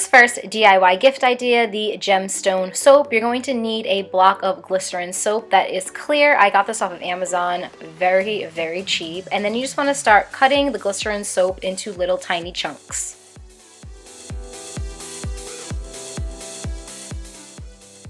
this first DIY gift idea, the gemstone soap, you're going to need a block of glycerin soap that is clear. I got this off of Amazon, very, very cheap. And then you just want to start cutting the glycerin soap into little tiny chunks.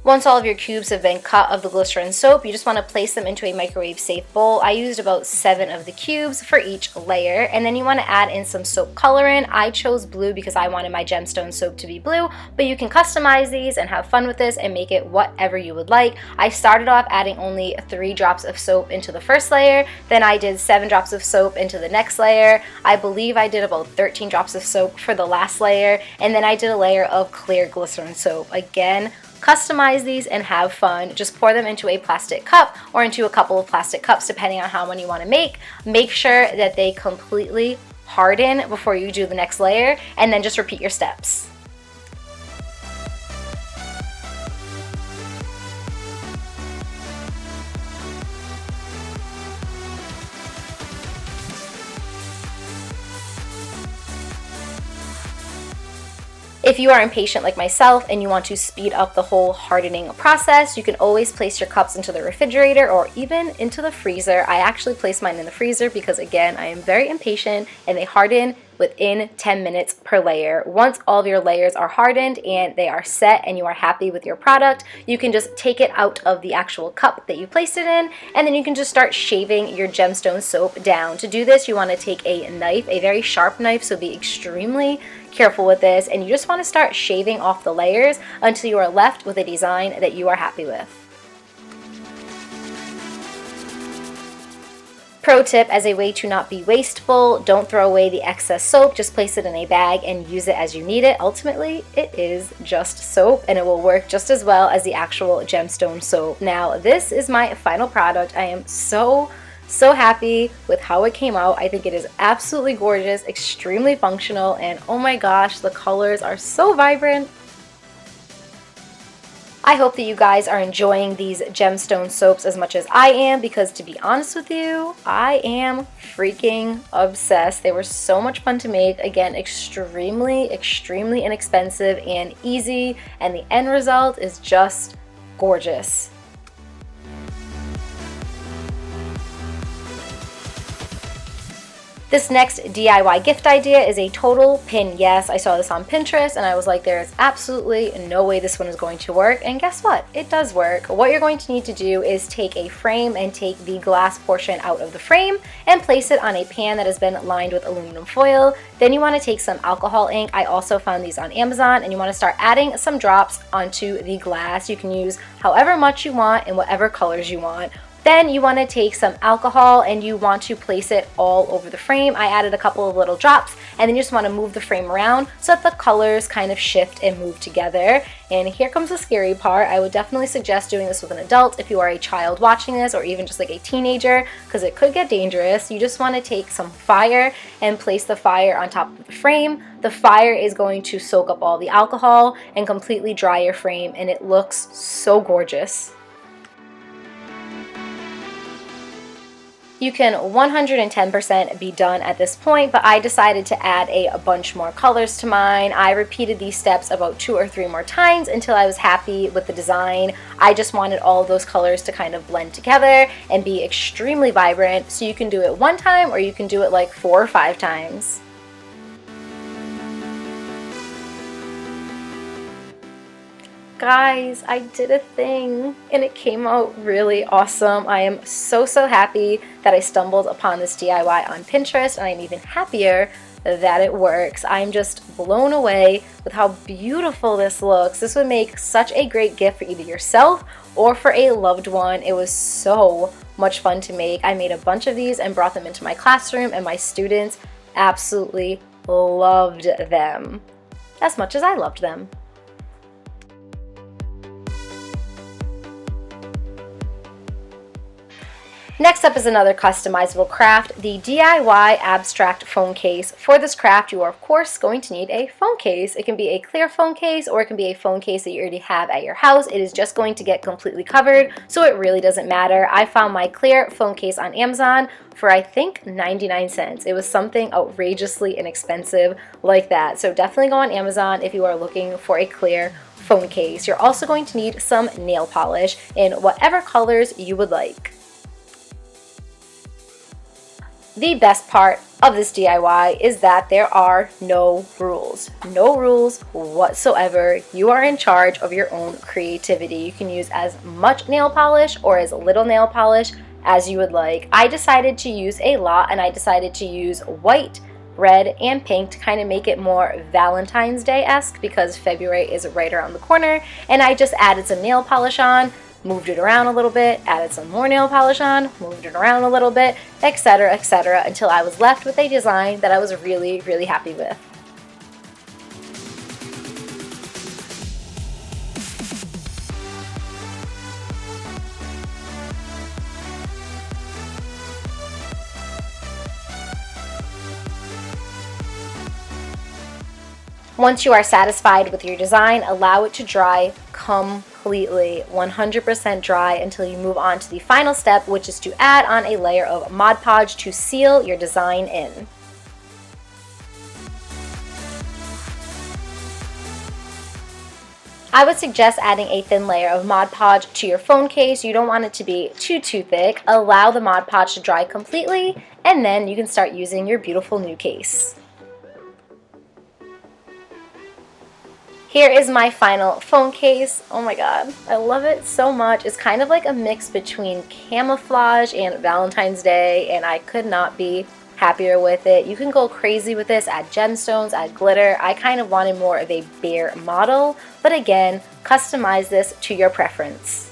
Once all of your cubes have been cut of the glycerin soap, you just want to place them into a microwave safe bowl. I used about 7 of the cubes for each layer, and then you want to add in some soap colorant. I chose blue because I wanted my gemstone soap to be blue, but you can customize these and have fun with this and make it whatever you would like. I started off adding only 3 drops of soap into the first layer, then I did 7 drops of soap into the next layer. I believe I did about 13 drops of soap for the last layer, and then I did a layer of clear glycerin soap. Again, customize these and have fun. Just pour them into a plastic cup or into a couple of plastic cups depending on how many you want to make. Make sure that they completely harden before you do the next layer, and then just repeat your steps. If you are impatient like myself and you want to speed up the whole hardening process, you can always place your cups into the refrigerator or even into the freezer. I actually place mine in the freezer because, again, I am very impatient and they harden within 10 minutes per layer. Once all of your layers are hardened and they are set and you are happy with your product, you can just take it out of the actual cup that you placed it in, and then you can just start shaving your gemstone soap down. To do this, you want to take a knife, a very sharp knife, so be extremely careful with this, and you just want to start shaving off the layers until you are left with a design that you are happy with. Pro tip, as a way to not be wasteful, don't throw away the excess soap, just place it in a bag and use it as you need it. Ultimately, it is just soap and it will work just as well as the actual gemstone soap. Now, this is my final product. I am so happy with how it came out. I think it is absolutely gorgeous, extremely functional, and oh my gosh, the colors are so vibrant. I hope that you guys are enjoying these gemstone soaps as much as I am, because to be honest with you, I am freaking obsessed. They were so much fun to make. Again, extremely inexpensive and easy, and the end result is just gorgeous. This next DIY gift idea is a total pin yes. I saw this on Pinterest and I was like, there is absolutely no way this one is going to work. And guess what? It does work. What you're going to need to do is take a frame and take the glass portion out of the frame and place it on a pan that has been lined with aluminum foil. Then you want to take some alcohol ink. I also found these on Amazon, and you want to start adding some drops onto the glass. You can use however much you want and whatever colors you want. Then you want to take some alcohol and you want to place it all over the frame. I added a couple of little drops, and then you just want to move the frame around so that the colors kind of shift and move together. And here comes the scary part. I would definitely suggest doing this with an adult if you are a child watching this, or even just like a teenager, because it could get dangerous. You just want to take some fire and place the fire on top of the frame. The fire is going to soak up all the alcohol and completely dry your frame, and it looks so gorgeous. You can 110% be done at this point, but I decided to add a bunch more colors to mine. I repeated these steps about 2 or 3 more times until I was happy with the design. I just wanted all of those colors to kind of blend together and be extremely vibrant, so you can do it 1 time or you can do it like 4 or 5 times. Guys, I did a thing and it came out really awesome. I am so happy that I stumbled upon this DIY on Pinterest, and I'm even happier that it works. I'm just blown away with how beautiful this looks. This would make such a great gift for either yourself or for a loved one. It was so much fun to make. I made a bunch of these and brought them into my classroom, and my students absolutely loved them as much as I loved them. Next up is another customizable craft, the DIY abstract phone case. For this craft, you are of course going to need a phone case. It can be a clear phone case or it can be a phone case that you already have at your house. It is just going to get completely covered, so it really doesn't matter. I found my clear phone case on Amazon for I think 99 cents. It was something outrageously inexpensive like that. So definitely go on Amazon if you are looking for a clear phone case. You're also going to need some nail polish in whatever colors you would like. The best part of this DIY is that there are no rules. No rules whatsoever. You are in charge of your own creativity. You can use as much nail polish or as little nail polish as you would like. I decided to use a lot, and I decided to use white, red, and pink to kind of make it more Valentine's Day-esque because February is right around the corner, and I just added some nail polish on, moved it around a little bit, added some more nail polish on, moved it around a little bit, etc., etc., until I was left with a design that I was really, really happy with. Once you are satisfied with your design, allow it to dry completely, 100% dry, until you move on to the final step, which is to add on a layer of Mod Podge to seal your design in. I would suggest adding a thin layer of Mod Podge to your phone case. You don't want it to be too thick. Allow the Mod Podge to dry completely, and then you can start using your beautiful new case. Here is my final phone case. Oh my god, I love it so much. It's kind of like a mix between camouflage and Valentine's Day, and I could not be happier with it. You can go crazy with this, add gemstones, add glitter. I kind of wanted more of a bare model, but again, customize this to your preference.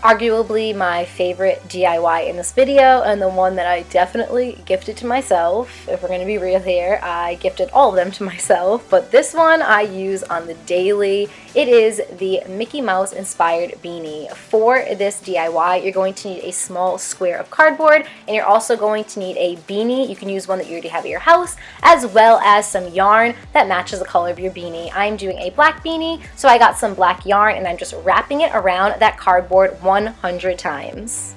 Arguably my favorite DIY in this video, and the one that I definitely gifted to myself. If we're going to be real here, I gifted all of them to myself, but this one I use on the daily. It is the Mickey Mouse inspired beanie. For this DIY, you're going to need a small square of cardboard, and you're also going to need a beanie. You can use one that you already have at your house, as well as some yarn that matches the color of your beanie. I'm doing a black beanie, so I got some black yarn, and I'm just wrapping it around that cardboard 100 times.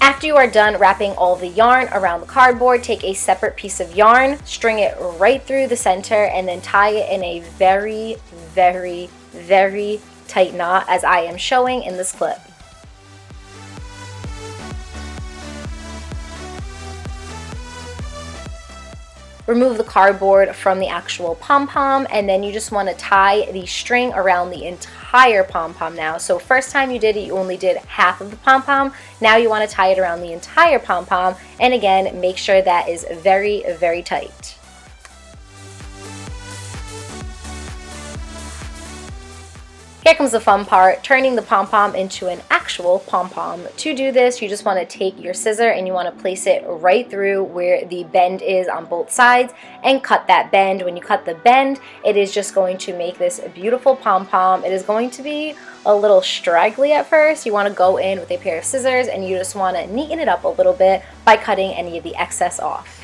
After you are done wrapping all the yarn around the cardboard, take a separate piece of yarn, string it right through the center, and then tie it in a very, very, very tight knot, as I am showing in this clip. Remove the cardboard from the actual pom-pom, and then you just want to tie the string around the entire pom-pom now. So first time you did it, you only did half of the pom-pom. Now you want to tie it around the entire pom-pom, and again, make sure that is very, very tight. Here comes the fun part, turning the pom-pom into an actual pom-pom. To do this, you just want to take your scissor and you want to place it right through where the bend is on both sides and cut that bend. When you cut the bend, it is just going to make this beautiful pom-pom. It is going to be a little straggly at first. You want to go in with a pair of scissors and you just want to neaten it up a little bit by cutting any of the excess off.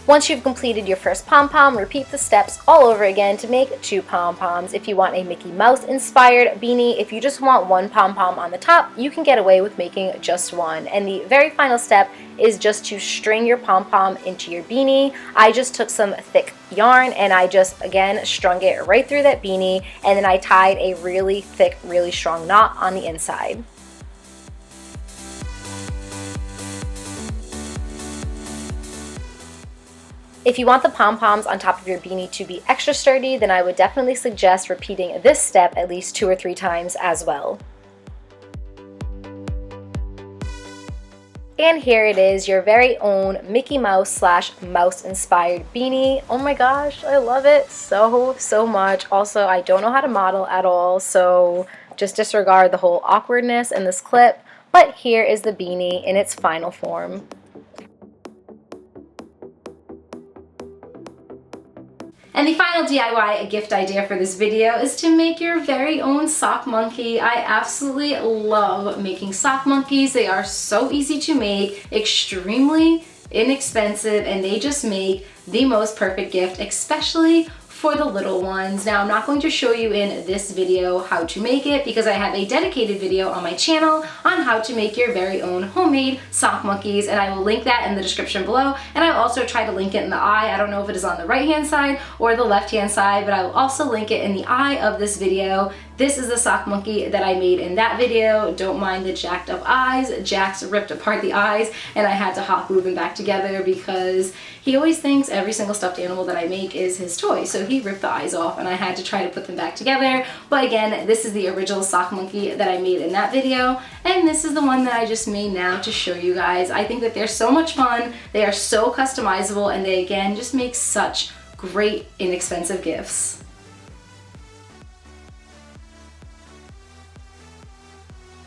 Once you've completed your first pom-pom, repeat the steps all over again to make 2 pom-poms. If you want a Mickey Mouse inspired beanie, if you just want 1 pom-pom on the top, you can get away with making just 1. And the very final step is just to string your pom-pom into your beanie. I just took some thick yarn and I just, again, strung it right through that beanie, and then I tied a really thick, really strong knot on the inside. If you want the pom-poms on top of your beanie to be extra sturdy, then I would definitely suggest repeating this step at least 2 or 3 times as well. And here it is, your very own Mickey Mouse slash mouse inspired beanie. Oh my gosh, I love it so much. Also, I don't know how to model at all, so just disregard the whole awkwardness in this clip. But here is the beanie in its final form. And the final DIY gift idea for this video is to make your very own sock monkey. I absolutely love making sock monkeys. They are so easy to make, extremely inexpensive, and they just make the most perfect gift, especially for the little ones. Now, I'm not going to show you in this video how to make it because I have a dedicated video on my channel on how to make your very own homemade sock monkeys, and I will link that in the description below, and I'll also try to link it in the eye. I don't know if it is on the right hand side or the left hand side, but I will also link it in the eye of this video. This is the sock monkey that I made in that video. Don't mind the jacked up eyes. Jax ripped apart the eyes and I had to hot glue them back together because he always thinks every single stuffed animal that I make is his toy. So he ripped the eyes off and I had to try to put them back together. But again, this is the original sock monkey that I made in that video. And this is the one that I just made now to show you guys. I think that they're so much fun. They are so customizable and they again just make such great inexpensive gifts.